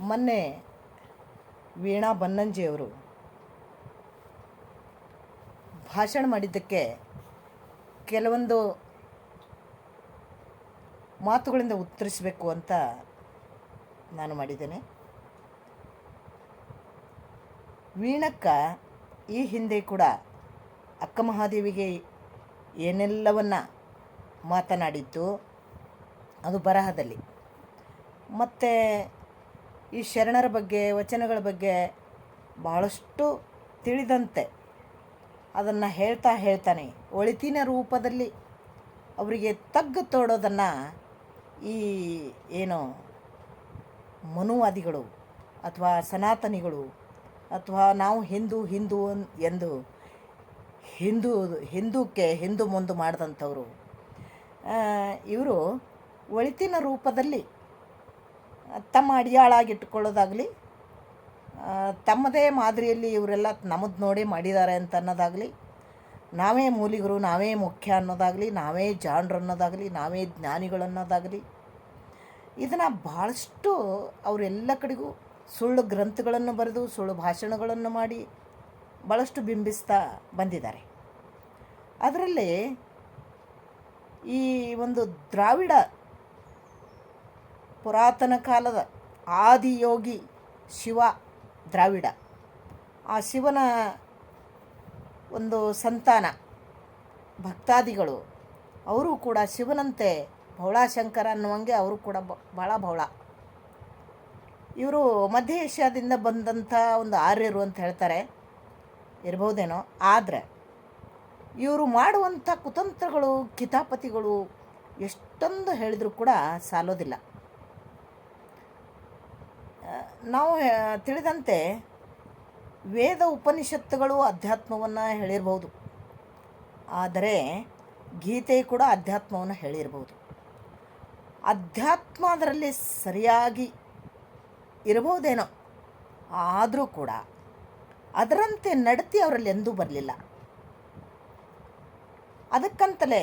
ಮೊನ್ನೆ ವೀಣಾ ಬನ್ನಂಜಿಯವರು ಭಾಷಣ ಮಾಡಿದ್ದಕ್ಕೆ ಕೆಲವೊಂದು ಮಾತುಗಳಿಂದ ಉತ್ತರಿಸಬೇಕು ಅಂತ ನಾನು ಮಾಡಿದ್ದೇನೆ. ವೀಣಕ್ಕ ಈ ಹಿಂದೆ ಕೂಡ ಅಕ್ಕ ಮಹಾದೇವಿಗೆ ಏನೆಲ್ಲವನ್ನ ಮಾತನಾಡಿದ್ದು ಅದು ಬರಹದಲ್ಲಿ, ಮತ್ತು ಈ ಶರಣರ ಬಗ್ಗೆ ವಚನಗಳ ಬಗ್ಗೆ ಬಹಳಷ್ಟು ತಿಳಿದಂತೆ ಅದನ್ನು ಹೇಳ್ತಾನೆ ಒಳಿತಿನ ರೂಪದಲ್ಲಿ ಅವರಿಗೆ ತಗ್ಗು ತೋಡೋದನ್ನು ಈ ಏನು ಮನುವಾದಿಗಳು ಅಥವಾ ಸನಾತನಿಗಳು ಅಥವಾ ನಾವು ಹಿಂದೂ ಎಂದು ಹಿಂದೂಕ್ಕೆ ಹಿಂದೂ ಮುಂದೆ ಮಾಡಿದಂಥವರು ಇವರು ಒಳಿತಿನ ರೂಪದಲ್ಲಿ ತಮ್ಮ ಅಡಿಯಾಳಾಗಿಟ್ಟುಕೊಳ್ಳೋದಾಗಲಿ, ತಮ್ಮದೇ ಮಾದರಿಯಲ್ಲಿ ಇವರೆಲ್ಲ ನಮ್ಮದು ನೋಡಿ ಮಾಡಿದ್ದಾರೆ ಅಂತ ಅನ್ನೋದಾಗಲಿ, ನಾವೇ ಮೂಲಿಗರು, ನಾವೇ ಮುಖ್ಯ ಅನ್ನೋದಾಗಲಿ, ನಾವೇ ಜಾಣರು ಅನ್ನೋದಾಗಲಿ, ನಾವೇ ಜ್ಞಾನಿಗಳು ಅನ್ನೋದಾಗಲಿ, ಇದನ್ನು ಭಾಳಷ್ಟು ಅವರೆಲ್ಲ ಕಡೆಗೂ ಸುಳ್ಳು ಗ್ರಂಥಗಳನ್ನು ಬರೆದು ಸುಳ್ಳು ಭಾಷಣಗಳನ್ನು ಮಾಡಿ ಭಾಳಷ್ಟು ಬಿಂಬಿಸ್ತಾ ಬಂದಿದ್ದಾರೆ. ಅದರಲ್ಲಿ ಈ ಒಂದು ದ್ರಾವಿಡ ಪುರಾತನ ಕಾಲದ ಆದಿಯೋಗಿ ಶಿವ ದ್ರಾವಿಡ, ಆ ಶಿವನ ಒಂದು ಸಂತಾನ ಭಕ್ತಾದಿಗಳು ಅವರು ಕೂಡ ಶಿವನಂತೆ ಭೋಳಾಶಂಕರ ಅನ್ನುವಂಗೆ ಅವರು ಕೂಡ ಭಾಳ ಭೋಳ. ಇವರು ಮಧ್ಯ ಏಷ್ಯಾದಿಂದ ಬಂದಂಥ ಒಂದು ಆರ್ಯರು ಅಂತ ಹೇಳ್ತಾರೆ, ಇರ್ಬೋದೇನೋ. ಆದರೆ ಇವರು ಮಾಡುವಂಥ ಕುತಂತ್ರಗಳು ಕಿತಾಪತಿಗಳು ಎಷ್ಟೊಂದು ಹೇಳಿದರೂ ಕೂಡ ಸಾಲೋದಿಲ್ಲ. ನಾವು ತಿಳಿದಂತೆ ವೇದ ಉಪನಿಷತ್ತುಗಳು ಅಧ್ಯಾತ್ಮವನ್ನು ಹೇಳಿರ್ಬೋದು, ಆದರೆ ಗೀತೆ ಕೂಡ ಅಧ್ಯಾತ್ಮವನ್ನು ಹೇಳಿರ್ಬೋದು. ಅಧ್ಯಾತ್ಮ ಅದರಲ್ಲಿ ಸರಿಯಾಗಿ ಇರಬಹುದೇನೋ, ಆದರೂ ಕೂಡ ಅದರಂತೆ ನಡತೆ ಅವರಲ್ಲಿ ಎಂದೂ ಬರಲಿಲ್ಲ. ಅದಕ್ಕಂತಲೇ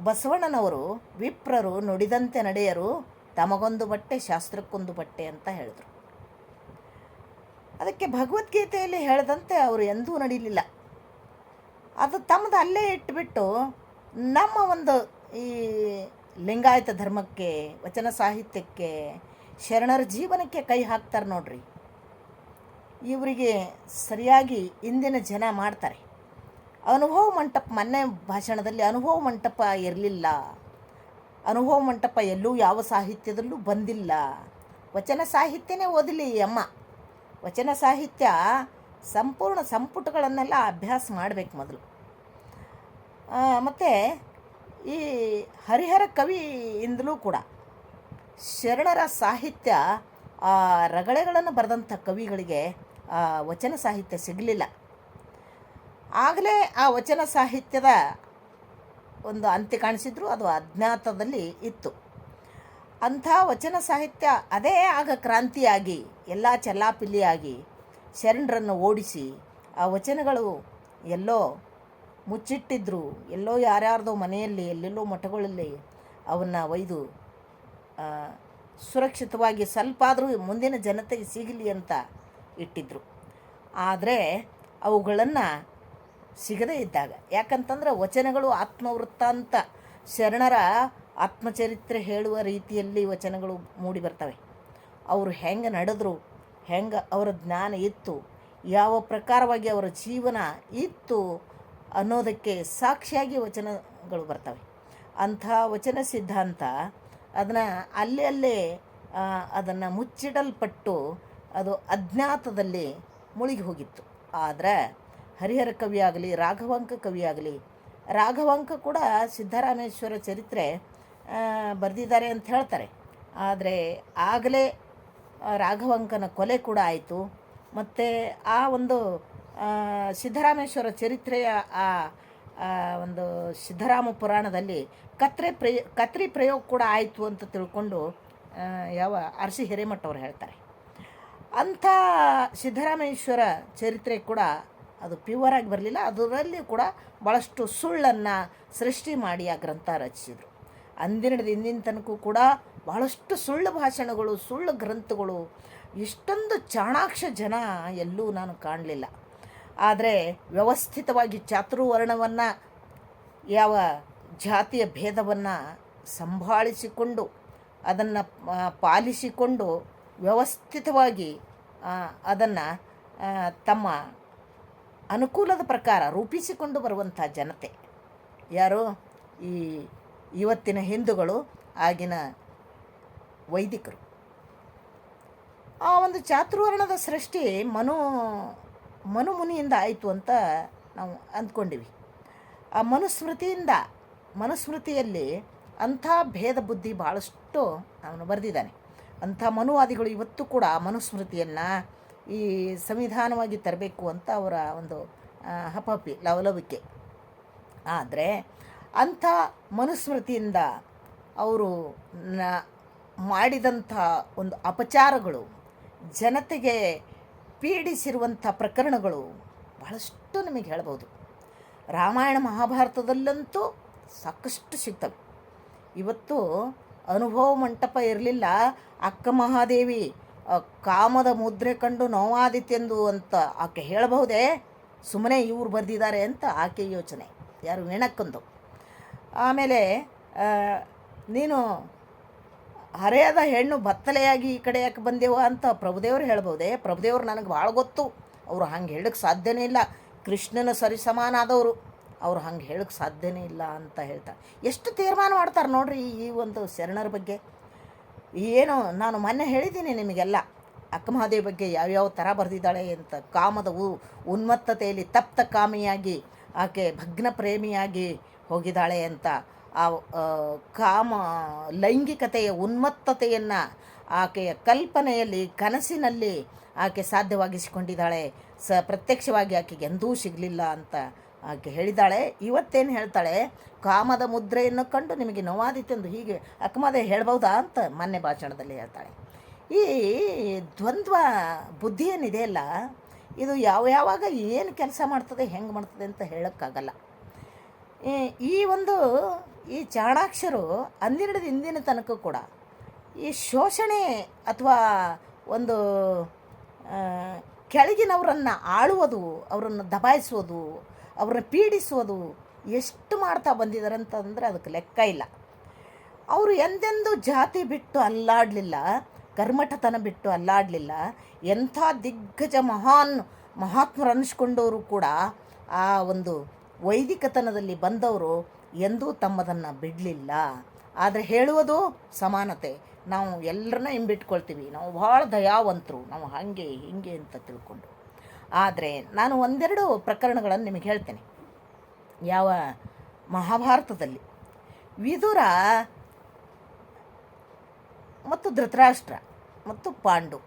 ಬಸವಣ್ಣನವರು ವಿಪ್ರರು ನುಡಿದಂತೆ ನಡೆಯರು, ತಮಗೊಂದು ಬಟ್ಟೆ ಶಾಸ್ತ್ರಕ್ಕೊಂದು ಬಟ್ಟೆ ಅಂತ ಹೇಳಿದರು. ಅದಕ್ಕೆ ಭಗವದ್ಗೀತೆಯಲ್ಲಿ ಹೇಳಿದಂತೆ ಅವರು ಎಂದೂ ನಡೀಲಿಲ್ಲ. ಅದು ತಮ್ಮದು ಅಲ್ಲೇ ಇಟ್ಟುಬಿಟ್ಟು ನಮ್ಮ ಒಂದು ಈ ಲಿಂಗಾಯತ ಧರ್ಮಕ್ಕೆ, ವಚನ ಸಾಹಿತ್ಯಕ್ಕೆ, ಶರಣರ ಜೀವನಕ್ಕೆ ಕೈ ಹಾಕ್ತಾರೆ ನೋಡ್ರಿ. ಇವರಿಗೆ ಸರಿಯಾಗಿ ಇಂದಿನ ಜನ ಮಾಡ್ತಾರೆ. ಅನುಭವ ಮಂಟಪ, ಮೊನ್ನೆ ಭಾಷಣದಲ್ಲಿ ಅನುಭವ ಮಂಟಪ ಇರಲಿಲ್ಲ, ಅನುಭವ ಮಂಟಪ ಎಲ್ಲೂ ಯಾವ ಸಾಹಿತ್ಯದಲ್ಲೂ ಬಂದಿಲ್ಲ, ವಚನ ಸಾಹಿತ್ಯನೇ ಓದಲಿ ಅಮ್ಮ. ವಚನ ಸಾಹಿತ್ಯ ಸಂಪೂರ್ಣ ಸಂಪುಟಗಳನ್ನೆಲ್ಲ ಅಭ್ಯಾಸ ಮಾಡಬೇಕು ಮೊದಲು. ಮತ್ತು ಈ ಹರಿಹರ ಕವಿಯಿಂದಲೂ ಕೂಡ ಶರಣರ ಸಾಹಿತ್ಯ, ರಗಳೆಗಳನ್ನು ಬರೆದಂಥ ಕವಿಗಳಿಗೆ ವಚನ ಸಾಹಿತ್ಯ ಸಿಗಲಿಲ್ಲ. ಆಗಲೇ ಆ ವಚನ ಸಾಹಿತ್ಯದ ಒಂದು ಅಂತ್ಯ ಕಾಣಿಸಿದ್ರು, ಅದು ಅಜ್ಞಾತದಲ್ಲಿ ಇತ್ತು. ಅಂಥ ವಚನ ಸಾಹಿತ್ಯ ಅದೇ ಆಗ ಕ್ರಾಂತಿಯಾಗಿ ಎಲ್ಲ ಚೆಲ್ಲಾಪಿಲ್ಲಿಯಾಗಿ ಶರಣರನ್ನು ಓಡಿಸಿ ಆ ವಚನಗಳು ಎಲ್ಲೋ ಮುಚ್ಚಿಟ್ಟಿದ್ರು, ಎಲ್ಲೋ ಯಾರ್ಯಾರ್ದೋ ಮನೆಯಲ್ಲಿ, ಎಲ್ಲೆಲ್ಲೋ ಮಠಗಳಲ್ಲಿ ಅವನ್ನು ಒಯ್ದು ಸುರಕ್ಷಿತವಾಗಿ ಸ್ವಲ್ಪ ಆದರೂ ಮುಂದಿನ ಜನತೆಗೆ ಸಿಗಲಿ ಅಂತ ಇಟ್ಟಿದ್ರು. ಆದರೆ ಅವುಗಳನ್ನು ಸಿಗದೇ ಇದ್ದಾಗ, ಯಾಕಂತಂದ್ರೆ ವಚನಗಳು ಆತ್ಮವೃತ್ತ ಅಂತ ಶರಣರ ಆತ್ಮಚರಿತ್ರೆ ಹೇಳುವ ರೀತಿಯಲ್ಲಿ ವಚನಗಳು ಮೂಡಿ ಬರ್ತವೆ. ಅವರು ಹೆಂಗೆ ನಡೆದ್ರು, ಹೆಂಗೆ ಅವರ ಜ್ಞಾನ ಇತ್ತು, ಯಾವ ಪ್ರಕಾರವಾಗಿ ಅವರ ಜೀವನ ಇತ್ತು ಅನ್ನೋದಕ್ಕೆ ಸಾಕ್ಷಿಯಾಗಿ ವಚನಗಳು ಬರ್ತವೆ. ಅಂಥ ವಚನ ಸಿದ್ಧಾಂತ ಅದನ್ನು ಅಲ್ಲೇ ಅದನ್ನು ಮುಚ್ಚಿಡಲ್ಪಟ್ಟು ಅದು ಅಜ್ಞಾತದಲ್ಲಿ ಮುಳುಗಿ ಹೋಗಿತ್ತು. ಆದರೆ ಹರಿಹರ ಕವಿಯಾಗಲಿ, ರಾಘವಾಂಕ ಕವಿಯಾಗಲಿ, ರಾಘವಾಂಕ ಕೂಡ ಸಿದ್ದರಾಮೇಶ್ವರ ಚರಿತ್ರೆ ಬರೆದಿದ್ದಾರೆ ಅಂತ ಹೇಳ್ತಾರೆ. ಆದರೆ ಆಗಲೇ ರಾಘವಾಂಕನ ಕೊಲೆ ಕೂಡ ಆಯಿತು. ಮತ್ತು ಆ ಒಂದು ಸಿದ್ದರಾಮೇಶ್ವರ ಚರಿತ್ರೆಯ ಆ ಒಂದು ಸಿದ್ದರಾಮ ಪುರಾಣದಲ್ಲಿ ಕತ್ರಿ ಪ್ರಯೋಗ ಕೂಡ ಆಯಿತು ಅಂತ ತಿಳ್ಕೊಂಡು ಯಾವ ಅರಸಿ ಹಿರೇಮಠ ಅವರು ಹೇಳ್ತಾರೆ. ಅಂಥ ಸಿದ್ದರಾಮೇಶ್ವರ ಚರಿತ್ರೆ ಕೂಡ ಅದು ಪ್ಯೂವರ್ ಆಗಿ ಬರಲಿಲ್ಲ. ಅದರಲ್ಲಿ ಕೂಡ ಭಾಳಷ್ಟು ಸುಳ್ಳನ್ನು ಸೃಷ್ಟಿ ಮಾಡಿ ಆ ಗ್ರಂಥ ರಚಿಸಿದರು. ಅಂದಿನ ತನಕ ಕೂಡ ಭಾಳಷ್ಟು ಸುಳ್ಳು ಭಾಷಣಗಳು, ಸುಳ್ಳು ಗ್ರಂಥಗಳು, ಇಷ್ಟೊಂದು ಚಾಣಾಕ್ಷ ಜನ ಎಲ್ಲೂ ನಾನು ಕಾಣಲಿಲ್ಲ. ಆದರೆ ವ್ಯವಸ್ಥಿತವಾಗಿ ಚಾತುರ್ವರ್ಣವನ್ನು, ಯಾವ ಜಾತಿಯ ಭೇದವನ್ನು ಸಂಭಾಳಿಸಿಕೊಂಡು ಅದನ್ನು ಪಾಲಿಸಿಕೊಂಡು ವ್ಯವಸ್ಥಿತವಾಗಿ ಅದನ್ನು ತಮ್ಮ ಅನುಕೂಲದ ಪ್ರಕಾರ ರೂಪಿಸಿಕೊಂಡು ಬರುವಂಥ ಜನತೆ ಯಾರು? ಈ ಇವತ್ತಿನ ಹಿಂದೂಗಳು, ಆಗಿನ ವೈದಿಕರು. ಆ ಒಂದು ಚಾತುರ್ವರ್ಣದ ಸೃಷ್ಟಿ ಮನುಮುನಿಯಿಂದ ಆಯಿತು ಅಂತ ನಾವು ಅಂದ್ಕೊಂಡಿವಿ. ಆ ಮನುಸ್ಮೃತಿಯಲ್ಲಿ ಅಂಥ ಭೇದ ಬುದ್ಧಿ ಭಾಳಷ್ಟು ಅವನು ಬರೆದಿದ್ದಾನೆ. ಅಂಥ ಮನುವಾದಿಗಳು ಇವತ್ತು ಕೂಡ ಮನುಸ್ಮೃತಿಯನ್ನು ಈ ಸಂವಿಧಾನವಾಗಿ ತರಬೇಕು ಅಂತ ಅವರ ಒಂದು ಹಪಹಪಿ ಲವಲವಿಕೆ. ಆದರೆ ಅಂಥ ಮನುಸ್ಮೃತಿಯಿಂದ ಅವರು ಮಾಡಿದಂಥ ಒಂದು ಅಪಚಾರಗಳು, ಜನತೆಗೆ ಪೀಡಿಸಿರುವಂಥ ಪ್ರಕರಣಗಳು ಭಾಳಷ್ಟು ನಿಮಗೆ ಹೇಳ್ಬೋದು. ರಾಮಾಯಣ ಮಹಾಭಾರತದಲ್ಲಂತೂ ಸಾಕಷ್ಟು ಸಿಗ್ತವೆ. ಇವತ್ತು ಅನುಭವ ಮಂಟಪ ಇರಲಿಲ್ಲ, ಅಕ್ಕ ಮಹಾದೇವಿ ಕಾಮದ ಮುದ್ರೆ ಕಂಡು ನೋವಾದಿತ್ಯೆಂದು ಅಂತ ಆಕೆ ಹೇಳಬಹುದೇ, ಸುಮ್ಮನೆ ಇವ್ರು ಬರೆದಿದ್ದಾರೆ ಅಂತ ಆಕೆ ಯೋಚನೆ, ಯಾರು ನೆನಕ್ಕಂದು. ಆಮೇಲೆ ನೀನು ಹರೆಯದ ಹೆಣ್ಣು ಬತ್ತಲೆಯಾಗಿ ಈ ಕಡೆ ಯಾಕೆ ಬಂದೆವ ಅಂತ ಪ್ರಭುದೇವರು ಹೇಳ್ಬೋದೆ. ಪ್ರಭುದೇವರು ನನಗೆ ಭಾಳ ಗೊತ್ತು, ಅವರು ಹಂಗೆ ಹೇಳಕ್ಕೆ ಸಾಧ್ಯನೇ ಇಲ್ಲ, ಕೃಷ್ಣನ ಸರಿಸಮಾನಾದವರು, ಅವ್ರು ಹಂಗೆ ಹೇಳಕ್ಕೆ ಸಾಧ್ಯನೇ ಇಲ್ಲ ಅಂತ ಹೇಳ್ತಾರೆ. ಎಷ್ಟು ತೀರ್ಮಾನ ಮಾಡ್ತಾರೆ ನೋಡ್ರಿ ಈ ಒಂದು ಶರಣರ ಬಗ್ಗೆ. ಏನು ನಾನು ಮೊನ್ನೆ ಹೇಳಿದ್ದೀನಿ ನಿಮಗೆಲ್ಲ, ಅಕ್ಕಮಹಾದೇವಿ ಬಗ್ಗೆ ಯಾವ್ಯಾವ ಥರ ಬರೆದಿದ್ದಾಳೆ ಅಂತ. ಕಾಮದ ಉನ್ಮತ್ತತೆಯಲ್ಲಿ ತಪ್ತ ಕಾಮಿಯಾಗಿ ಆಕೆ ಭಗ್ನ ಪ್ರೇಮಿಯಾಗಿ ಹೋಗಿದ್ದಾಳೆ ಅಂತ. ಆ ಕಾಮ ಲೈಂಗಿಕತೆಯ ಉನ್ಮತ್ತತೆಯನ್ನು ಆಕೆಯ ಕಲ್ಪನೆಯಲ್ಲಿ, ಕನಸಿನಲ್ಲಿ ಆಕೆ ಸಾಧ್ಯವಾಗಿಸಿಕೊಂಡಿದ್ದಾಳೆ. ಪ್ರತ್ಯಕ್ಷವಾಗಿ ಆಕೆಗೆ ಎಂದೂ ಸಿಗಲಿಲ್ಲ ಅಂತ ಆಕೆ ಹೇಳಿದ್ದಾಳೆ. ಇವತ್ತೇನು ಹೇಳ್ತಾಳೆ? ಕಾಮದ ಮುದ್ರೆಯನ್ನು ಕಂಡು ನಿಮಗೆ ನೋವಾದಿತ್ತೆಂದು ಹೀಗೆ ಅಕ್ಕಮಹಾದೇವಿ ಹೇಳ್ಬೋದಾ ಅಂತ ಮೊನ್ನೆ ಭಾಷಣದಲ್ಲಿ ಹೇಳ್ತಾಳೆ. ಈ ದ್ವಂದ್ವ ಬುದ್ಧಿ ಏನಿದೆಯಲ್ಲ, ಇದು ಯಾವಾಗ ಏನು ಕೆಲಸ ಮಾಡ್ತದೆ, ಹೆಂಗೆ ಮಾಡ್ತದೆ ಅಂತ ಹೇಳೋಕ್ಕಾಗಲ್ಲ. ಈ ಚಾಣಾಕ್ಷರು ಅಂದಿನದ ಇಂದಿನ ತನಕ ಕೂಡ ಈ ಶೋಷಣೆ ಅಥವಾ ಒಂದು ಕೆಳಗಿನವರನ್ನು ಆಳುವುದು, ಅವರನ್ನು ದಬಾಯಿಸೋದು, ಅವ್ರನ್ನ ಪೀಡಿಸೋದು ಎಷ್ಟು ಮಾಡ್ತಾ ಬಂದಿದ್ದಾರೆ ಅಂತಂದರೆ ಅದಕ್ಕೆ ಲೆಕ್ಕ ಇಲ್ಲ. ಅವರು ಎಂದೆಂದೂ ಜಾತಿ ಬಿಟ್ಟು ಅಲ್ಲಾಡಲಿಲ್ಲ, ಕರ್ಮಠತನ ಬಿಟ್ಟು ಅಲ್ಲಾಡಲಿಲ್ಲ. ಎಂಥ ದಿಗ್ಗಜ ಮಹಾತ್ಮರು ಅನ್ನಿಸ್ಕೊಂಡವರು ಕೂಡ ಆ ಒಂದು ವೈದಿಕತನದಲ್ಲಿ ಬಂದವರು ಎಂದೂ ತಮ್ಮದನ್ನು ಬಿಡಲಿಲ್ಲ. ಆದರೆ ಹೇಳುವುದು ಸಮಾನತೆ. ನಾವು ಎಲ್ಲರನ್ನ ಹಿಂಬಿಟ್ಕೊಳ್ತೀವಿ, ನಾವು ಭಾಳ ದಯಾವಂತರು, ನಾವು ಹಾಗೆ ಹೀಗೆ ಅಂತ ತಿಳ್ಕೊಂಡು. ಆದರೆ ನಾನು ಒಂದೆರಡು ಪ್ರಕರಣಗಳನ್ನು ನಿಮಗೆ ಹೇಳ್ತೇನೆ. ಯಾವ ಮಹಾಭಾರತದಲ್ಲಿ ವಿದುರ ಮತ್ತು ಧೃತರಾಷ್ಟ್ರ ಮತ್ತು ಪಾಂಡು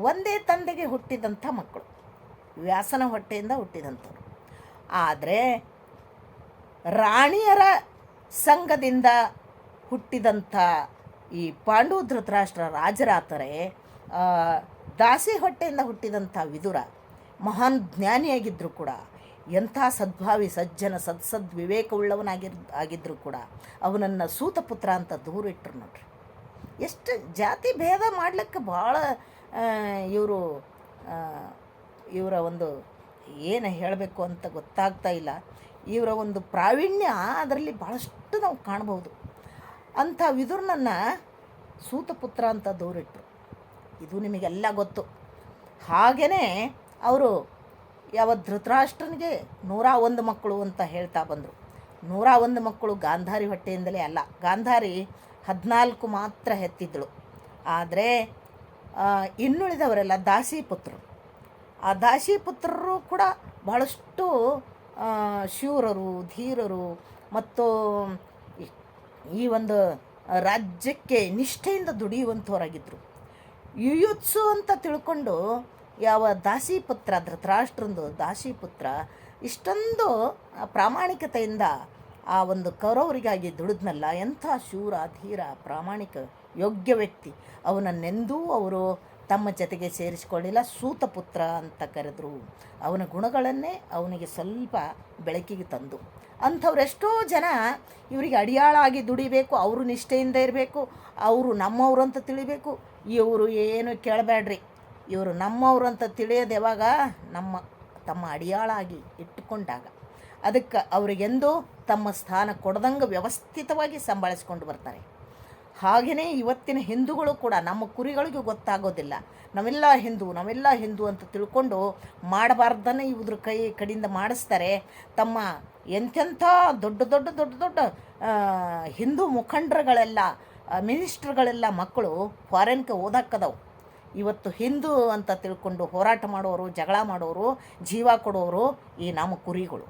ಒಂದೇ ತಂದೆಗೆ ಹುಟ್ಟಿದಂಥ ಮಕ್ಕಳು, ವ್ಯಾಸನ ಹೊಟ್ಟೆಯಿಂದ ಹುಟ್ಟಿದಂಥವ್ರು. ಆದರೆ ರಾಣಿಯರ ಸಂಘದಿಂದ ಹುಟ್ಟಿದಂಥ ಈ ಪಾಂಡು ಧೃತರಾಷ್ಟ್ರ ರಾಜರಾತರೆ, ದಾಸಿ ಹೊಟ್ಟೆಯಿಂದ ಹುಟ್ಟಿದಂಥ ವಿದುರ ಮಹಾನ್ ಜ್ಞಾನಿಯಾಗಿದ್ದರೂ ಕೂಡ, ಎಂಥ ಸದ್ಭಾವಿ ಸಜ್ಜನ ಆಗಿದ್ದರೂ ಕೂಡ ಅವನನ್ನು ಸೂತಪುತ್ರ ಅಂತ ದೂರಿಟ್ರು ನೋಡ್ರಿ. ಎಷ್ಟು ಜಾತಿ ಭೇದ ಮಾಡಲಿಕ್ಕೆ ಭಾಳ ಇವರ ಒಂದು ಏನು ಹೇಳಬೇಕು ಅಂತ ಗೊತ್ತಾಗ್ತಾ ಇಲ್ಲ. ಇವರ ಒಂದು ಪ್ರಾವೀಣ್ಯ ಅದರಲ್ಲಿ ಭಾಳಷ್ಟು ನಾವು ಕಾಣ್ಬೋದು. ಅಂಥ ವಿದುರನನ್ನು ಸೂತಪುತ್ರ ಅಂತ ದೂರಿಟ್ರು, ಇದು ನಿಮಗೆಲ್ಲ ಗೊತ್ತು. ಹಾಗೆಯೇ ಅವರು ಯಾವ ಧೃತರಾಷ್ಟ್ರನಿಗೆ 101 ಮಕ್ಕಳು ಅಂತ ಹೇಳ್ತಾ ಬಂದರು. 101 ಮಕ್ಕಳು ಗಾಂಧಾರಿ ಹೊಟ್ಟೆಯಿಂದಲೇ ಅಲ್ಲ, ಗಾಂಧಾರಿ 14 ಮಾತ್ರ ಹೆತ್ತಿದ್ದಳು. ಆದರೆ ಇನ್ನುಳಿದವರೆಲ್ಲ ದಾಸಿಪುತ್ರರು. ಆ ದಾಸಿಪುತ್ರರು ಕೂಡ ಭಾಳಷ್ಟು ಶೂರರು, ಧೀರರು ಮತ್ತು ಈ ಒಂದು ರಾಜ್ಯಕ್ಕೆ ನಿಷ್ಠೆಯಿಂದ ದುಡಿಯುವಂಥವರಾಗಿದ್ದರು. ಯುಯುತ್ಸು ಅಂತ ತಿಳ್ಕೊಂಡು ಯಾವ ದಾಸಿಪುತ್ರ, ಧೃತರಾಷ್ಟ್ರಂದು ದಾಸಿಪುತ್ರ ಇಷ್ಟೊಂದು ಪ್ರಾಮಾಣಿಕತೆಯಿಂದ ಆ ಒಂದು ಕೌರವರಿಗಾಗಿ ದುಡಿದ್ನಲ್ಲ, ಎಂಥ ಶೂರ, ಧೀರ, ಪ್ರಾಮಾಣಿಕ, ಯೋಗ್ಯ ವ್ಯಕ್ತಿ. ಅವನನ್ನೆಂದೂ ಅವರು ತಮ್ಮ ಜೊತೆಗೆ ಸೇರಿಸಿಕೊಳ್ಳಿಲ್ಲ, ಸೂತಪುತ್ರ ಅಂತ ಕರೆದರು. ಅವನ ಗುಣಗಳನ್ನೇ ಅವನಿಗೆ ಸ್ವಲ್ಪ ಬೆಳಕಿಗೆ ತಂದು. ಅಂಥವ್ರೆಷ್ಟೋ ಜನ ಇವರಿಗೆ ಅಡಿಯಾಳಾಗಿ ದುಡಿಬೇಕು, ಅವರು ನಿಷ್ಠೆಯಿಂದ ಇರಬೇಕು, ಅವರು ನಮ್ಮವರು ಅಂತ ತಿಳಿಬೇಕು. ಇವರು ಏನು ಕೇಳಬೇಡ್ರಿ, ಇವರು ನಮ್ಮವರು ಅಂತ ತಿಳಿಯೋದು ಯಾವಾಗ ತಮ್ಮ ಅಡಿಯಾಳಾಗಿ ಇಟ್ಟುಕೊಂಡಾಗ. ಅದಕ್ಕೆ ಅವರಿಗೆಂದೂ ತಮ್ಮ ಸ್ಥಾನ ಕೊಡದಂಗೆ ವ್ಯವಸ್ಥಿತವಾಗಿ ಸಂಭಾಳಿಸ್ಕೊಂಡು ಬರ್ತಾರೆ. ಹಾಗೆಯೇ ಇವತ್ತಿನ ಹಿಂದೂಗಳು ಕೂಡ ನಮ್ಮ ಕುರಿಗಳಿಗೂ ಗೊತ್ತಾಗೋದಿಲ್ಲ, ನಾವೆಲ್ಲ ಹಿಂದೂ ಅಂತ ತಿಳ್ಕೊಂಡು ಮಾಡಬಾರ್ದನ್ನೇ ಇವ್ರ ಕಡೆಯಿಂದ ಮಾಡಿಸ್ತಾರೆ. ತಮ್ಮ ಎಂತೆಂಥ ದೊಡ್ಡ ದೊಡ್ಡ ದೊಡ್ಡ ದೊಡ್ಡ ಹಿಂದೂ ಮುಖಂಡರುಗಳೆಲ್ಲ ಮಿನಿಸ್ಟ್ರುಗಳೆಲ್ಲ ಮಕ್ಕಳು ಫಾರಿನ್ಗೆ ಓದಾಕದವು. ಇವತ್ತು ಹಿಂದೂ ಅಂತ ತಿಳ್ಕೊಂಡು ಹೋರಾಟ ಮಾಡೋರು, ಜಗಳ ಮಾಡೋರು, ಜೀವ ಕೊಡೋರು ಈ ನಮ್ಮ ಕುರಿಗಳು.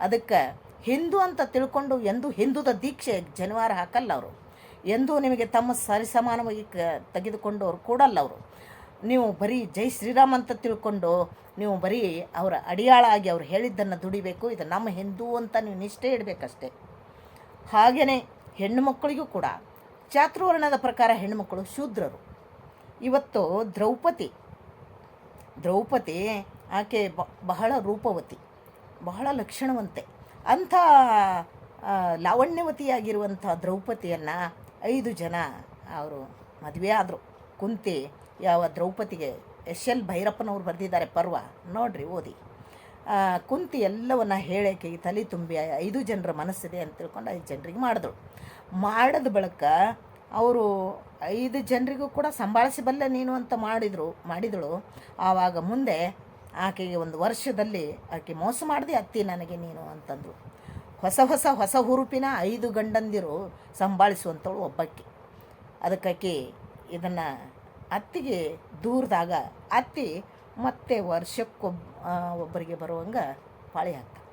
ಅದಕ್ಕೆ ಹಿಂದೂ ಅಂತ ತಿಳ್ಕೊಂಡು ಎಂದೂ ಹಿಂದೂದ ದೀಕ್ಷೆ ಜನಿವಾರ ಹಾಕಲ್ಲ ಅವರು. ಎಂದೂ ನಿಮಗೆ ತಮ್ಮ ಸರಿಸಮಾನವಾಗಿ ತೆಗೆದುಕೊಂಡವ್ರು ಕೂಡಲ್ಲ ಅವರು. ನೀವು ಬರೀ ಜೈ ಶ್ರೀರಾಮ್ ಅಂತ ತಿಳ್ಕೊಂಡು ನೀವು ಬರೀ ಅವರ ಅಡಿಯಾಳಾಗಿ ಅವ್ರು ಹೇಳಿದ್ದನ್ನು ದುಡಿಬೇಕು. ಇದು ನಮ್ಮ ಹಿಂದೂ ಅಂತ ನೀವು ನಿಷ್ಠೆ ಇಡಬೇಕಷ್ಟೆ. ಹಾಗೆಯೇ ಹೆಣ್ಣು ಮಕ್ಕಳಿಗೂ ಕೂಡ ಚಾತುರ್ವರ್ಣದ ಪ್ರಕಾರ ಹೆಣ್ಣುಮಕ್ಕಳು ಶೂದ್ರರು. ಇವತ್ತು ದ್ರೌಪದಿ ಆಕೆ ಬಹಳ ರೂಪವತಿ, ಬಹಳ ಲಕ್ಷಣವಂತೆ. ಅಂಥ ಲಾವಣ್ಯವತಿಯಾಗಿರುವಂಥ ದ್ರೌಪದಿಯನ್ನು 5 ಜನ ಅವರು ಮದುವೆ ಆದರು. ಕುಂತಿ ಯಾವ ದ್ರೌಪದಿಗೆ ಎಲ್ ಭೈರಪ್ಪನವ್ರು ಬರೆದಿದ್ದಾರೆ ಪರ್ವ, ನೋಡ್ರಿ ಓದಿ. ಕುಂತಿ ಎಲ್ಲವನ್ನ ಹೇಳಕ್ಕೆ ತಲೆ ತುಂಬಿ 5 ಜನರ ಮನಸ್ಸಿದೆ ಅಂತ ತಿಳ್ಕೊಂಡು 5 ಜನರಿಗೆ ಮಾಡಿದ ಬಳಿಕ ಅವರು 5 ಜನರಿಗೂ ಕೂಡ ಸಂಭಾಳಿಸಬಲ್ಲೆ ನೀನು ಅಂತ ಮಾಡಿದಳು. ಆವಾಗ ಮುಂದೆ ಆಕೆಗೆ 1 ವರ್ಷದಲ್ಲಿ ಆಕೆ ಮೋಸ ಮಾಡಿದೆ ಅತ್ತಿ ನನಗೆ ನೀನು ಅಂತಂದು ಹೊಸ ಹುರುಪಿನ 5 ಗಂಡಂದಿರು ಸಂಭಾಳಿಸುವಂಥವಳು ಒಬ್ಬಕ್ಕೆ. ಅದಕ್ಕಾಕಿ ಇದನ್ನು ಅತ್ತಿಗೆ ದೂರದಾಗ ಅತ್ತಿ ಮತ್ತೆ ಒಬ್ಬರಿಗೆ ಬರುವಂಗೆ ಪಾಳಿ ಹಾಕ್ತಾರೆ.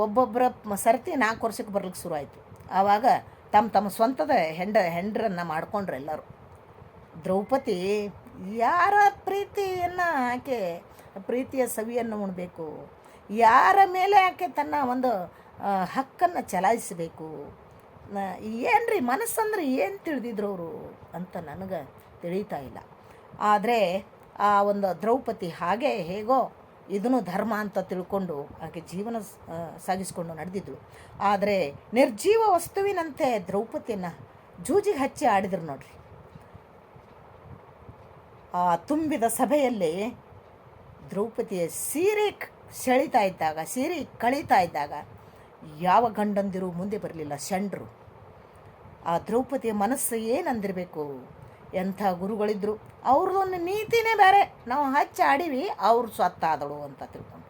ಒಬ್ಬೊಬ್ಬರ ಸರ್ತಿ 4 ವರ್ಷಕ್ಕೆ ಬರ್ಲಿಕ್ಕೆ ಶುರು ಆಯಿತು. ಆವಾಗ ತಮ್ಮ ಸ್ವಂತದ ಹೆಂಡರನ್ನು ಮಾಡ್ಕೊಂಡ್ರು ಎಲ್ಲರೂ. ದ್ರೌಪದಿ ಯಾರ ಪ್ರೀತಿಯನ್ನು ಆಕೆ ಪ್ರೀತಿಯ ಸವಿಯನ್ನು ಉಣಬೇಕು, ಯಾರ ಮೇಲೆ ಆಕೆ ತನ್ನ ಒಂದು ಹಕ್ಕನ್ನು ಚಲಾಯಿಸಬೇಕು, ಏನ್ರಿ ಮನಸ್ಸಂದ್ರೆ ಏನು ತಿಳಿದಿದ್ರು ಅವರು ಅಂತ ನನಗೆ ತಿಳಿತಾ ಇಲ್ಲ. ಆದರೆ ಆ ಒಂದು ದ್ರೌಪದಿ ಹಾಗೆ ಹೇಗೋ ಇದನ್ನು ಧರ್ಮ ಅಂತ ತಿಳ್ಕೊಂಡು ಆಕೆ ಜೀವನ ಸಾಗಿಸ್ಕೊಂಡು ನಡೆದಿದ್ಳು. ಆದರೆ ನಿರ್ಜೀವ ವಸ್ತುವಿನಂತೆ ದ್ರೌಪದಿಯನ್ನು ಜೂಜಿಗೆ ಹಚ್ಚಿ ಆಡಿದ್ರು ನೋಡ್ರಿ. ಆ ತುಂಬಿದ ಸಭೆಯಲ್ಲಿ ದ್ರೌಪದಿಯ ಸೀರೆ ಕಳೀತಾ ಇದ್ದಾಗ ಯಾವ ಗಂಡಂದಿರು ಮುಂದೆ ಬರಲಿಲ್ಲ, ಷಂಡ್ರು. ಆ ದ್ರೌಪದಿಯ ಮನಸ್ಸು ಏನಂದಿರಬೇಕು, ಎಂಥ ಗುರುಗಳಿದ್ರು. ಅವ್ರದ್ದೊಂದು ನೀತಿನೇ ಬೇರೆ. ನಾವು ಹಚ್ಚಿ ಆಡೀವಿ, ಅವ್ರು ಸ್ವತ್ತಾದಳು ಅಂತ ತಿಳ್ಕೊಂಡು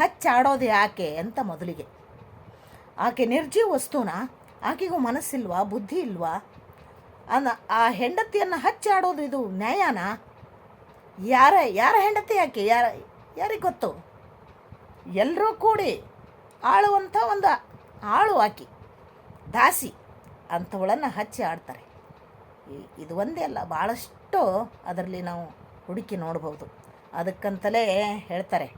ಹಚ್ಚಿ ಆಡೋದು ಯಾಕೆ ಅಂತ ಮೊದಲಿಗೆ. ಆಕೆ ನಿರ್ಜೀವ ವಸ್ತುನ, ಆಕೆಗೂ ಮನಸ್ಸಿಲ್ವಾ, ಬುದ್ಧಿ ಇಲ್ವಾ? ಆ ಹೆಂಡತಿಯನ್ನು ಹಚ್ಚಿ ಆಡೋದು ಇದು ನ್ಯಾಯನ? ಯಾರ ಹೆಂಡತಿ ಆಕೆ? ಯಾರಿಗೆ ಗೊತ್ತು? ಎಲ್ಲರೂ ಕೂಡಿ ಆಳುವಂಥ ಒಂದು ಆಳು ಆಕಿ, ದಾಸಿ ಅಂಥವಳನ್ನು ಹಚ್ಚಿ ಆಡ್ತಾರೆ. ಇದು ಒಂದೇ ಅಲ್ಲ, ಭಾಳಷ್ಟು ಅದರಲ್ಲಿ ನಾವು ಹುಡುಕಿ ನೋಡ್ಬೋದು. ಅದಕ್ಕಂತಲೇ ಹೇಳ್ತಾರೆ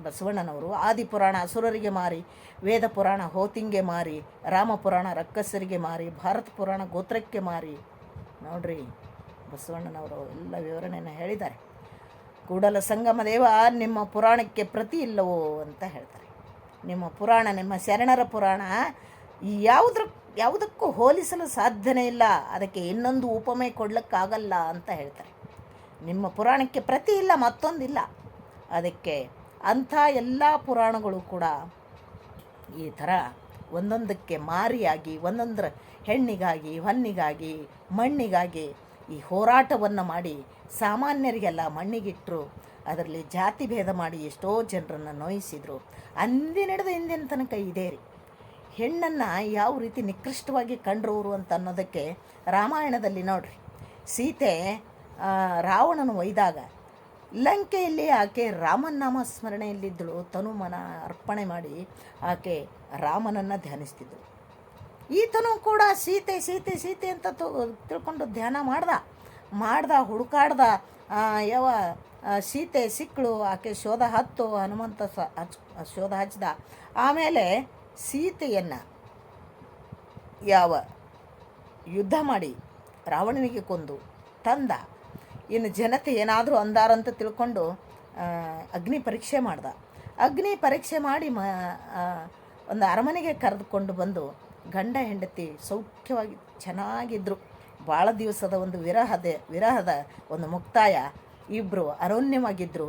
ಬಸವಣ್ಣನವರು, ಆದಿಪುರಾಣ ಅಸುರರಿಗೆ ಮಾರಿ, ವೇದ ಪುರಾಣ ಹೋತಿಂಗೆ ಮಾರಿ, ರಾಮಪುರಾಣ ರಕ್ಕಸರಿಗೆ ಮಾರಿ, ಭಾರತ ಪುರಾಣ ಗೋತ್ರಕ್ಕೆ ಮಾರಿ. ನೋಡ್ರಿ ಬಸವಣ್ಣನವರು ಎಲ್ಲ ವಿವರಣೆಯನ್ನು ಹೇಳಿದ್ದಾರೆ. ಕೂಡಲ ಸಂಗಮ ದೇವ ನಿಮ್ಮ ಪುರಾಣಕ್ಕೆ ಪ್ರತಿ ಇಲ್ಲವೋ ಅಂತ ಹೇಳ್ತಾರೆ. ನಿಮ್ಮ ಪುರಾಣ, ನಿಮ್ಮ ಶರಣರ ಪುರಾಣ ಯಾವುದಕ್ಕೂ ಹೋಲಿಸಲು ಸಾಧ್ಯನೇ ಇಲ್ಲ, ಅದಕ್ಕೆ ಇನ್ನೊಂದು ಉಪಮೆ ಕೊಡ್ಲಿಕ್ಕಾಗಲ್ಲ ಅಂತ ಹೇಳ್ತಾರೆ. ನಿಮ್ಮ ಪುರಾಣಕ್ಕೆ ಪ್ರತಿ ಇಲ್ಲ, ಮತ್ತೊಂದಿಲ್ಲ. ಅದಕ್ಕೆ ಅಂಥ ಎಲ್ಲ ಪುರಾಣಗಳು ಕೂಡ ಈ ಥರ ಒಂದೊಂದಕ್ಕೆ ಮಾರಿಯಾಗಿ, ಒಂದೊಂದರ ಹೆಣ್ಣಿಗಾಗಿ, ಹೊನ್ನಿಗಾಗಿ, ಮಣ್ಣಿಗಾಗಿ ಈ ಹೋರಾಟವನ್ನು ಮಾಡಿ ಸಾಮಾನ್ಯರಿಗೆಲ್ಲ ಮಣ್ಣಿಗಿಟ್ಟರು. ಅದರಲ್ಲಿ ಜಾತಿ ಭೇದ ಮಾಡಿ ಎಷ್ಟೋ ಜನರನ್ನು ನೋಯಿಸಿದರು. ಅಂದಿನ ಹಿಡಿದು ಇಂದಿನ ತನಕ ಇದೇ ರೀ. ಹೆಣ್ಣನ್ನು ಯಾವ ರೀತಿ ನಿಕೃಷ್ಟವಾಗಿ ಕಂಡ್ರವರು ಅಂತ ಅನ್ನೋದಕ್ಕೆ ರಾಮಾಯಣದಲ್ಲಿ ನೋಡ್ರಿ, ಸೀತೆ ರಾವಣನ ಒಯ್ದಾಗ ಲಂಕೆಯಲ್ಲಿ ಆಕೆ ರಾಮನಾಮ ಸ್ಮರಣೆಯಲ್ಲಿದ್ದಳು. ತನುಮನ ಅರ್ಪಣೆ ಮಾಡಿ ಆಕೆ ರಾಮನನ್ನು ಧ್ಯಾನಿಸ್ತಿದ್ದಳು. ಈತನೂ ಕೂಡ ಸೀತೆ ಸೀತೆ ಸೀತೆ ಅಂತ ತಿಳ್ಕೊಂಡು ಧ್ಯಾನ ಮಾಡ್ದ ಹುಡುಕಾಡ್ದ. ಯಾವ ಸೀತೆ ಸಿಕ್ಕಳು, ಆಕೆ ಶೋಧ ಹತ್ತು, ಹನುಮಂತ ಶೋಧ ಹಚ್ಚಿದ. ಆಮೇಲೆ ಸೀತೆಯನ್ನು ಯಾವ ಯುದ್ಧ ಮಾಡಿ ರಾವಣನಿಗೆ ಕೊಂದು ತಂದ. ಇನ್ನು ಜನತೆ ಏನಾದರೂ ಅಂದಾರಂತ ತಿಳ್ಕೊಂಡು ಅಗ್ನಿ ಪರೀಕ್ಷೆ ಮಾಡ್ದ. ಅಗ್ನಿ ಪರೀಕ್ಷೆ ಮಾಡಿ ಒಂದು ಅರಮನೆಗೆ ಕರೆದುಕೊಂಡು ಬಂದು ಗಂಡ ಹೆಂಡತಿ ಸೌಖ್ಯವಾಗಿ ಚೆನ್ನಾಗಿದ್ದರು. ಭಾಳ ದಿವಸದ ಒಂದು ವಿರಹದ ಒಂದು ಮುಕ್ತಾಯ. ಇಬ್ಬರು ಅರಣ್ಯವಾಗಿದ್ದರು.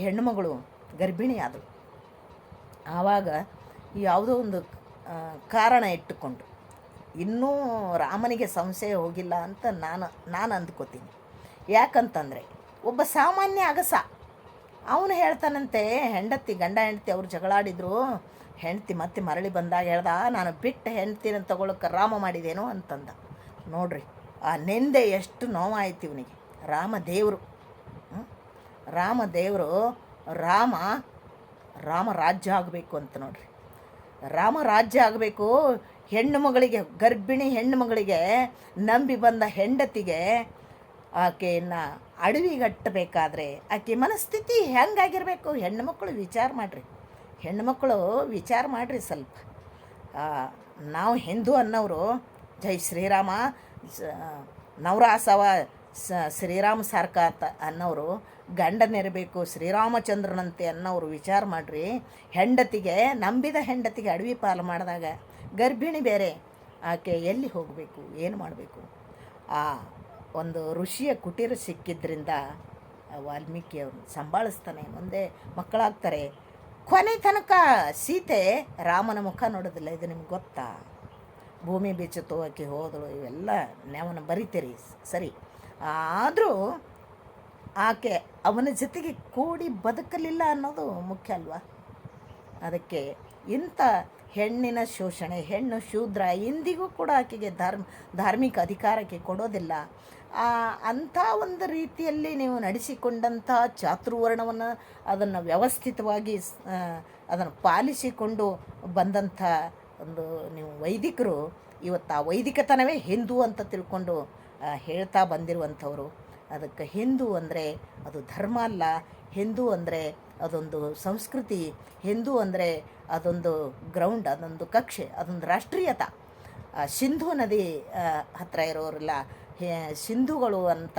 ಹೆಣ್ಣುಮಗಳು ಗರ್ಭಿಣಿ ಆದಳು. ಆವಾಗ ಯಾವುದೋ ಒಂದು ಕಾರಣ ಇಟ್ಟುಕೊಂಡು, ಇನ್ನೂ ರಾಮನಿಗೆ ಸಂಶಯ ಹೋಗಿಲ್ಲ ಅಂತ ನಾನು ಅಂದ್ಕೋತೀನಿ. ಯಾಕಂತಂದರೆ ಒಬ್ಬ ಸಾಮಾನ್ಯ ಅಗಸ ಅವನು ಹೇಳ್ತಾನಂತೆ, ಗಂಡ ಹೆಂಡತಿ ಅವ್ರು ಜಗಳಾಡಿದ್ರು, ಹೆಂಡತಿ ಮತ್ತೆ ಮರಳಿ ಬಂದಾಗ ಹೇಳ್ದ, ನಾನು ಬಿಟ್ಟು ಹೆಂಡ್ತಿನ ತಗೊಳಕ್ಕೆ ರಾಮ ಮಾಡಿದೇನೋ ಅಂತಂದ. ನೋಡ್ರಿ ಆ ನಿಂದೆ ಎಷ್ಟು ನೋವಾಯ್ತು ಇವನಿಗೆ. ರಾಮದೇವರು ರಾಮ ರಾಜ್ಯ ಆಗಬೇಕು ಅಂತ ನೋಡ್ರಿ. ರಾಮ ರಾಜ್ಯ ಆಗಬೇಕು. ಗರ್ಭಿಣಿ ಹೆಣ್ಣು ಮಗಳಿಗೆ ನಂಬಿ ಬಂದ ಹೆಂಡತಿಗೆ ಆಕೆಯನ್ನು ಅಡವಿಗಟ್ಟಬೇಕಾದ್ರೆ ಆಕೆ ಮನಸ್ಥಿತಿ ಹೆಂಗಾಗಿರಬೇಕು? ಹೆಣ್ಣುಮಕ್ಕಳು ವಿಚಾರ ಮಾಡಿರಿ ಸ್ವಲ್ಪ. ನಾವು ಹಿಂದೂ ಅನ್ನೋರು ಜೈ ಶ್ರೀರಾಮ ನವರಾಸವ ಶ್ರೀರಾಮ ಸಾರ್ಕಾತ ಅನ್ನೋರು, ಗಂಡನಿರಬೇಕು ಶ್ರೀರಾಮಚಂದ್ರನಂತೆ ಅನ್ನೋರು ವಿಚಾರ ಮಾಡಿರಿ. ನಂಬಿದ ಹೆಂಡತಿಗೆ ಅಡವಿ ಪಾಲು ಮಾಡಿದಾಗ ಗರ್ಭಿಣಿ ಬೇರೆ, ಆಕೆ ಎಲ್ಲಿ ಹೋಗಬೇಕು, ಏನು ಮಾಡಬೇಕು? ಆ ಒಂದು ಋಷಿಯ ಕುಟೀರ ಸಿಕ್ಕಿದ್ರಿಂದ ವಾಲ್ಮೀಕಿ ಅವರು ಸಂಭಾಳಿಸ್ತಾನೆ, ಮುಂದೆ ಮಕ್ಕಳಾಗ್ತಾರೆ. ಕೊನೆ ತನಕ ಸೀತೆ ರಾಮನ ಮುಖ ನೋಡೋದಿಲ್ಲ. ಇದು ನಿಮ್ಗೆ ಗೊತ್ತಾ? ಭೂಮಿ ಬೆಚ್ಚಿತು, ಆಕೆ ಹೋದಳು, ಇವೆಲ್ಲ ನಾವನ್ನ ಬರಿತೀರಿ ಸರಿ. ಆದರೂ ಆಕೆ ಅವನ ಜೊತೆಗೆ ಕೂಡಿ ಬದುಕಲಿಲ್ಲ ಅನ್ನೋದು ಮುಖ್ಯ ಅಲ್ವಾ? ಅದಕ್ಕೆ ಇಂಥ ಹೆಣ್ಣಿನ ಶೋಷಣೆ, ಹೆಣ್ಣು ಶೂದ್ರ, ಇಂದಿಗೂ ಕೂಡ ಆಕೆಗೆ ಧಾರ್ಮಿಕ ಅಧಿಕಾರಕ್ಕೆ ಕೊಡೋದಿಲ್ಲ. ಅಂಥ ಒಂದು ರೀತಿಯಲ್ಲಿ ನೀವು ನಡೆಸಿಕೊಂಡಂಥ ಚಾತುರ್ವರ್ಣವನ್ನು ಅದನ್ನು ವ್ಯವಸ್ಥಿತವಾಗಿ ಅದನ್ನು ಪಾಲಿಸಿಕೊಂಡು ಬಂದಂಥ ಒಂದು ನೀವು ವೈದಿಕರು ಇವತ್ತು ಆ ವೈದಿಕತನವೇ ಹಿಂದೂ ಅಂತ ತಿಳ್ಕೊಂಡು ಹೇಳ್ತಾ ಬಂದಿರುವಂಥವ್ರು. ಅದಕ್ಕೆ ಹಿಂದೂ ಅಂದರೆ ಅದು ಧರ್ಮ ಅಲ್ಲ, ಹಿಂದೂ ಅಂದರೆ ಅದೊಂದು ಸಂಸ್ಕೃತಿ, ಹಿಂದೂ ಅಂದರೆ ಅದೊಂದು ಗ್ರೌಂಡ್, ಅದೊಂದು ಕಕ್ಷೆ, ಅದೊಂದು ರಾಷ್ಟ್ರೀಯತ. ಸಿಂಧೂ ನದಿ ಹತ್ತಿರ ಇರೋರೆಲ್ಲ ಸಿಂಧುಗಳು ಅಂತ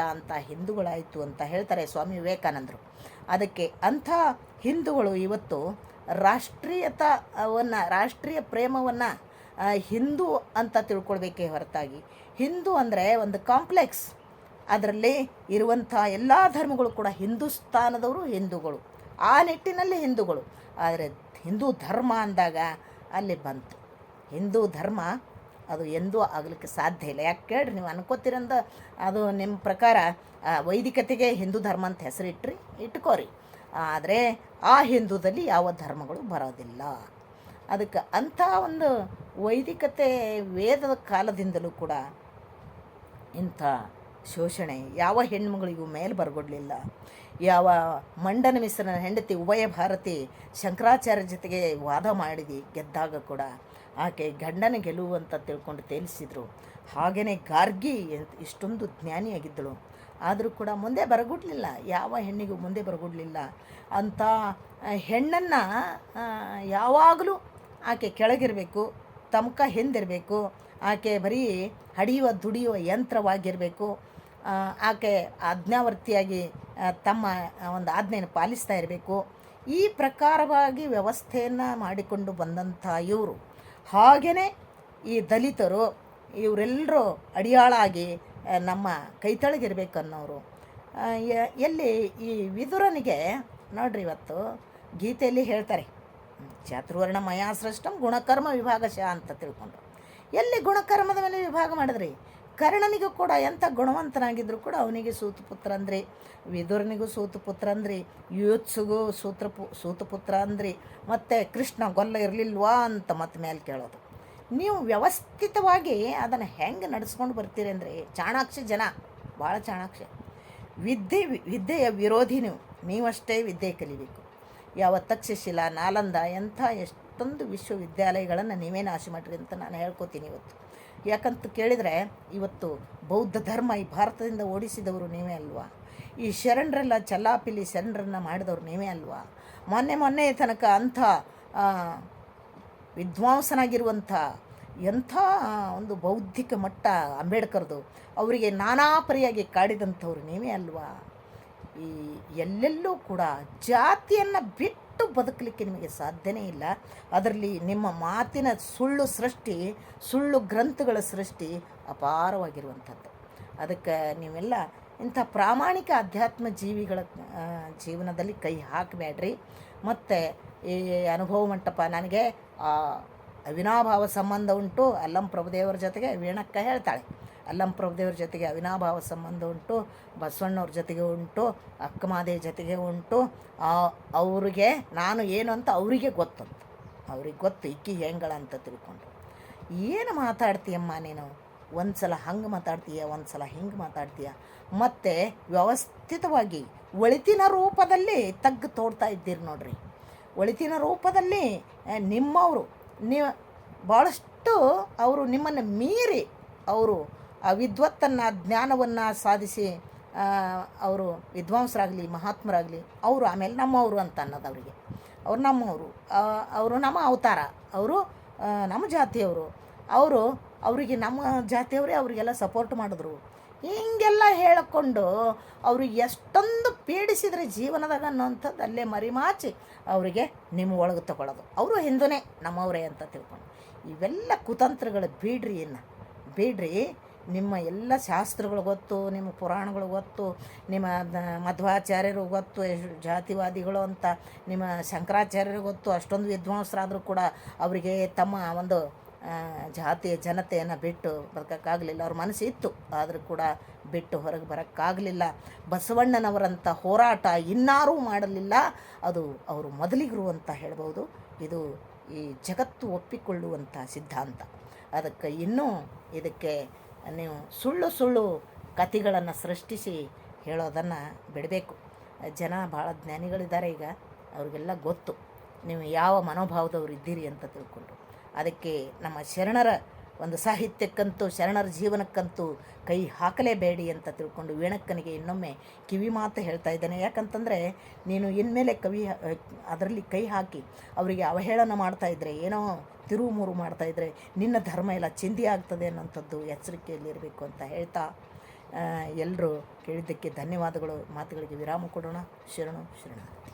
ಹಿಂದೂಗಳಾಯಿತು ಅಂತ ಹೇಳ್ತಾರೆ ಸ್ವಾಮಿ ವಿವೇಕಾನಂದರು. ಅದಕ್ಕೆ ಅಂಥ ಹಿಂದೂಗಳು ಇವತ್ತು ರಾಷ್ಟ್ರೀಯ ಪ್ರೇಮವನ್ನು ಹಿಂದೂ ಅಂತ ತಿಳ್ಕೊಳ್ಬೇಕೇ ಹೊರತಾಗಿ, ಹಿಂದೂ ಅಂದರೆ ಒಂದು ಕಾಂಪ್ಲೆಕ್ಸ್, ಅದರಲ್ಲಿ ಇರುವಂಥ ಎಲ್ಲ ಧರ್ಮಗಳು ಕೂಡ ಹಿಂದೂಸ್ತಾನದವರು ಹಿಂದೂಗಳು, ಆ ನಿಟ್ಟಿನಲ್ಲಿ ಹಿಂದೂಗಳು. ಆದರೆ ಹಿಂದೂ ಧರ್ಮ ಅಂದಾಗ ಅಲ್ಲಿ ಬಂತು. ಹಿಂದೂ ಧರ್ಮ ಅದು ಎಂದೂ ಆಗಲಿಕ್ಕೆ ಸಾಧ್ಯ ಇಲ್ಲ. ಯಾಕೆ ಕೇಳ್ರಿ, ನೀವು ಅನ್ಕೋತೀರಂದ ಅದು ನಿಮ್ಮ ಪ್ರಕಾರ ವೈದಿಕತೆಗೆ ಹಿಂದೂ ಧರ್ಮ ಅಂತ ಇಟ್ಕೋರಿ. ಆದರೆ ಆ ಹಿಂದೂದಲ್ಲಿ ಯಾವ ಧರ್ಮಗಳು ಬರೋದಿಲ್ಲ. ಅದಕ್ಕೆ ಅಂಥ ಒಂದು ವೈದಿಕತೆ ವೇದದ ಕಾಲದಿಂದಲೂ ಕೂಡ ಇಂಥ ಶೋಷಣೆ ಯಾವ ಹೆಣ್ಮಗಳಿಗೂ ಮೇಲೆ ಬರಗೊಡಲಿಲ್ಲ. ಯಾವ ಮಂಡನ ಮಿಶ್ರನ ಹೆಂಡತಿ ಉಭಯ ಭಾರತಿ ಶಂಕರಾಚಾರ್ಯ ಜೊತೆಗೆ ವಾದ ಮಾಡಿದಿ ಗೆದ್ದಾಗ ಕೂಡ ಆಕೆ ಗಂಡನ ಗೆಲುವು ಅಂತ ತಿಳ್ಕೊಂಡು ತೇಲಿಸಿದರು. ಹಾಗೆಯೇ ಗಾರ್ಗಿ ಇಷ್ಟೊಂದು ಜ್ಞಾನಿಯಾಗಿದ್ದಳು, ಆದರೂ ಕೂಡ ಮುಂದೆ ಬರಗುಡ್ಲಿಲ್ಲ, ಯಾವ ಹೆಣ್ಣಿಗೂ ಮುಂದೆ ಬರಗುಡ್ಲಿಲ್ಲ. ಅಂಥ ಹೆಣ್ಣನ್ನು ಯಾವಾಗಲೂ ಆಕೆ ಕೆಳಗಿರಬೇಕು, ತಮಕ ಹಿಂದಿರಬೇಕು, ಆಕೆ ಬರೀ ದುಡಿಯುವ ಯಂತ್ರವಾಗಿರಬೇಕು. ಆಕೆ ಆಜ್ಞಾವರ್ತಿಯಾಗಿ ತಮ್ಮ ಒಂದು ಆಜ್ಞೆಯನ್ನು ಪಾಲಿಸ್ತಾ ಇರಬೇಕು. ಈ ಪ್ರಕಾರವಾಗಿ ವ್ಯವಸ್ಥೆಯನ್ನು ಮಾಡಿಕೊಂಡು ಬಂದಂಥ ಇವರು, ಹಾಗೆಯೇ ಈ ದಲಿತರು ಇವರೆಲ್ಲರೂ ಅಡಿಯಾಳಾಗಿ ನಮ್ಮ ಕೈತಳಗಿರ್ಬೇಕನ್ನೋರು. ಎಲ್ಲಿ ಈ ವಿದುರನಿಗೆ ನೋಡ್ರಿ, ಇವತ್ತು ಗೀತೆಯಲ್ಲಿ ಹೇಳ್ತಾರೆ, ಚಾತುರ್ವರ್ಣ ಮಯಾ ಸೃಷ್ಟಂ ಗುಣಕರ್ಮ ವಿಭಾಗಶಃ ಅಂತ ತಿಳ್ಕೊಂಡು, ಎಲ್ಲಿ ಗುಣಕರ್ಮದ ಮೇಲೆ ವಿಭಾಗ ಮಾಡಿದ್ರಿ? ಕರ್ಣನಿಗೂ ಕೂಡ ಎಂಥ ಗುಣವಂತನಾಗಿದ್ದರೂ ಕೂಡ ಅವನಿಗೆ ಸೂತಪುತ್ರ ಅಂದ್ರಿ, ವಿದುರನಿಗೂ ಸೂತಪುತ್ರ ಅಂದ್ರಿ, ಯೂತ್ಸಿಗೂ ಸೂತಪುತ್ರ ಅಂದ್ರಿ, ಮತ್ತು ಕೃಷ್ಣ ಗೊಲ್ಲ ಇರಲಿಲ್ವಾ ಅಂತ ಮತ್ತೆ ಮೇಲೆ ಕೇಳೋದು. ನೀವು ವ್ಯವಸ್ಥಿತವಾಗಿ ಅದನ್ನು ಹೆಂಗೆ ನಡೆಸ್ಕೊಂಡು ಬರ್ತೀರಿ ಅಂದರೆ, ಚಾಣಾಕ್ಷ ಜನ, ಭಾಳ ಚಾಣಾಕ್ಷ. ವಿದ್ಯೆಯ ವಿರೋಧಿ ನೀವಷ್ಟೇ ವಿದ್ಯೆ ಕಲಿಬೇಕು. ಯಾವ ತಕ್ಷಶಿಲಾ, ನಾಲಂದ ಎಂಥ ಎಷ್ಟೊಂದು ವಿಶ್ವವಿದ್ಯಾಲಯಗಳನ್ನು ನೀವೇ ನಾಶ ಮಾಡಿರಿ ಅಂತ ನಾನು ಹೇಳ್ಕೊತೀನಿ ಇವತ್ತು. ಯಾಕಂತ ಕೇಳಿದರೆ, ಇವತ್ತು ಬೌದ್ಧ ಧರ್ಮ ಈ ಭಾರತದಿಂದ ಓಡಿಸಿದವರು ನೀವೇ ಅಲ್ವಾ? ಈ ಶರಣರೆಲ್ಲ ಚಲ್ಲಾಪಿಲಿ ಶರಣರನ್ನು ಮಾಡಿದವರು ನೀವೇ ಅಲ್ವಾ? ಮೊನ್ನೆ ತನಕ ಅಂಥ ವಿದ್ವಾಂಸನಾಗಿರುವಂಥ ಎಂಥ ಒಂದು ಬೌದ್ಧಿಕ ಮಟ್ಟ ಅಂಬೇಡ್ಕರ್ದು, ಅವರಿಗೆ ನಾನಾ ಪರಿಯಾಗಿ ಕಾಡಿದಂಥವ್ರು ನೀವೇ ಅಲ್ವಾ? ಈ ಎಲ್ಲೆಲ್ಲೂ ಕೂಡ ಜಾತಿಯನ್ನು ಬಿಟ್ಟು ಬದುಕಲಿಕ್ಕೆ ನಿಮಗೆ ಸಾಧ್ಯನೇ ಇಲ್ಲ. ಅದರಲ್ಲಿ ನಿಮ್ಮ ಮಾತಿನ ಸುಳ್ಳು ಸೃಷ್ಟಿ, ಸುಳ್ಳು ಗ್ರಂಥಗಳ ಸೃಷ್ಟಿ ಅಪಾರವಾಗಿರುವಂಥದ್ದು. ಅದಕ್ಕೆ ನೀವೆಲ್ಲ ಇಂಥ ಪ್ರಾಮಾಣಿಕ ಅಧ್ಯಾತ್ಮ ಜೀವಿಗಳ ಜೀವನದಲ್ಲಿ ಕೈ ಹಾಕಬೇಡ್ರಿ. ಮತ್ತು ಈ ಅನುಭವ ಮಂಟಪ ನನಗೆ ಅವಿನಾಭಾವ ಸಂಬಂಧ ಉಂಟು. ಅಲ್ಲಂ ಪ್ರಭುದೇವರ ಜೊತೆಗೆ ವೀಣಕ್ಕ ಹೇಳ್ತಾಳೆ, ಅಲ್ಲಂ ಪ್ರಭುದೇವ್ರ ಜೊತೆಗೆ ಅವಿನಾಭಾವ ಸಂಬಂಧ ಉಂಟು, ಬಸವಣ್ಣವ್ರ ಜೊತೆಗೆ ಉಂಟು, ಅಕ್ಕಮಾದೇವಿ ಜೊತೆಗೆ ಉಂಟು. ಅವ್ರಿಗೆ ನಾನು ಏನು ಅಂತ ಅವರಿಗೆ ಗೊತ್ತಂತ, ಅವ್ರಿಗೆ ಗೊತ್ತು ಇಕ್ಕಿ ಹೆಂಗಳಂತ ತಿಳ್ಕೊಂಡು. ಏನು ಮಾತಾಡ್ತೀಯಮ್ಮ ನೀನು? ಒಂದು ಸಲ ಹಂಗೆ ಮಾತಾಡ್ತೀಯ, ಒಂದು ಸಲ ಹಿಂಗೆ ಮಾತಾಡ್ತೀಯ. ಮತ್ತು ವ್ಯವಸ್ಥಿತವಾಗಿ ಒಳಿತಿನ ರೂಪದಲ್ಲಿ ತಗ್ಗು ತೋಡ್ತಾ ಇದ್ದೀರಿ ನೋಡ್ರಿ. ಒಳಿತಿನ ರೂಪದಲ್ಲಿ ನಿಮ್ಮವರು ನೀವು ಭಾಳಷ್ಟು ಅವರು ನಿಮ್ಮನ್ನು ಮೀರಿ ಅವರು ಆ ವಿದ್ವತ್ತನ್ನು ಜ್ಞಾನವನ್ನು ಸಾಧಿಸಿ ಅವರು ವಿದ್ವಾಂಸರಾಗಲಿ ಮಹಾತ್ಮರಾಗಲಿ ಅವರು ಆಮೇಲೆ ನಮ್ಮವರು ಅಂತ ಅನ್ನೋದು ಅವರಿಗೆ. ಅವ್ರು ನಮ್ಮವರು, ಅವರು ನಮ್ಮ ಅವತಾರ, ಅವರು ನಮ್ಮ ಜಾತಿಯವರು, ಅವರಿಗೆ ನಮ್ಮ ಜಾತಿಯವರೇ ಅವರಿಗೆಲ್ಲ ಸಪೋರ್ಟ್ ಮಾಡಿದ್ರು. ಹೀಗೆಲ್ಲ ಹೇಳಿಕೊಂಡು ಅವ್ರಿಗೆ ಎಷ್ಟೊಂದು ಪೀಡಿಸಿದರೆ ಜೀವನದಾಗ ಅನ್ನೋಂಥದ್ದು ಅಲ್ಲೇ ಮರಿಮಾಚಿ ಅವರಿಗೆ ನಿಮ್ಮ ಒಳಗೆ ತಗೊಳ್ಳೋದು. ಅವರು ಹಿಂದೂನೇ ನಮ್ಮವರೇ ಅಂತ ತಿಳ್ಕೊಂಡು ಇವೆಲ್ಲ ಕುತಂತ್ರಗಳು ಬಿಡ್ರಿ. ನಿಮ್ಮ ಎಲ್ಲ ಶಾಸ್ತ್ರಗಳು ಗೊತ್ತು, ನಿಮ್ಮ ಪುರಾಣಗಳು ಗೊತ್ತು, ನಿಮ್ಮ ಮಧ್ವಾಚಾರ್ಯರು ಗೊತ್ತು, ಜಾತಿವಾದಿಗಳು ಅಂತ ನಿಮ್ಮ ಶಂಕರಾಚಾರ್ಯರು ಗೊತ್ತು. ಅಷ್ಟೊಂದು ವಿದ್ವಾಂಸರಾದರೂ ಕೂಡ ಅವರಿಗೆ ತಮ್ಮ ಒಂದು ಜಾತಿಯ ಜನತೆಯನ್ನು ಬಿಟ್ಟು ಬದುಕೋಕ್ಕಾಗಲಿಲ್ಲ. ಅವ್ರ ಮನಸ್ಸು ಇತ್ತು, ಆದರೂ ಕೂಡ ಬಿಟ್ಟು ಹೊರಗೆ ಬರೋಕ್ಕಾಗಲಿಲ್ಲ. ಬಸವಣ್ಣನವರಂಥ ಹೋರಾಟ ಇನ್ನಾರೂ ಮಾಡಲಿಲ್ಲ. ಅದು ಅವರು ಮೊದಲಿಗರು ಅಂತ ಹೇಳ್ಬೋದು. ಇದು ಈ ಜಗತ್ತು ಒಪ್ಪಿಕೊಳ್ಳುವಂಥ ಸಿದ್ಧಾಂತ. ಅದಕ್ಕೆ ಇನ್ನೂ ಇದಕ್ಕೆ ನೀವು ಸುಳ್ಳು ಕಥೆಗಳನ್ನು ಸೃಷ್ಟಿಸಿ ಹೇಳೋದನ್ನು ಬಿಡಬೇಕು. ಜನ ಭಾಳ ಜ್ಞಾನಿಗಳಿದ್ದಾರೆ ಈಗ, ಅವ್ರಿಗೆಲ್ಲ ಗೊತ್ತು ನೀವು ಯಾವ ಮನೋಭಾವದವ್ರು ಇದ್ದೀರಿ ಅಂತ ತಿಳ್ಕೊಂಡು. ಅದಕ್ಕೆ ನಮ್ಮ ಶರಣರ ಒಂದು ಸಾಹಿತ್ಯಕ್ಕಂತೂ ಶರಣರ ಜೀವನಕ್ಕಂತೂ ಕೈ ಹಾಕಲೇಬೇಡಿ ಅಂತ ತಿಳ್ಕೊಂಡು ವೀಣಕ್ಕನಿಗೆ ಇನ್ನೊಮ್ಮೆ ಕಿವಿ ಮಾತು ಹೇಳ್ತಾ ಇದ್ದೇನೆ. ಯಾಕಂತಂದರೆ ನೀನು ಇನ್ಮೇಲೆ ಅದರಲ್ಲಿ ಕೈ ಹಾಕಿ ಅವರಿಗೆ ಅವಹೇಳನ ಮಾಡ್ತಾಯಿದ್ರೆ, ಏನೋ ತಿರುವು ಮಾಡ್ತಾಯಿದ್ರೆ ನಿನ್ನ ಧರ್ಮ ಎಲ್ಲ ಚಿಂದಿ ಆಗ್ತದೆ ಅನ್ನೋಂಥದ್ದು ಎಚ್ಚರಿಕೆಯಲ್ಲಿರಬೇಕು ಅಂತ ಹೇಳ್ತಾ ಎಲ್ಲರೂ ಕೇಳಿದ್ದಕ್ಕೆ ಧನ್ಯವಾದಗಳು. ಮಾತುಗಳಿಗೆ ವಿರಾಮ ಕೊಡೋಣ. ಶರಣು ಶರಣಾರ್ಥಿ.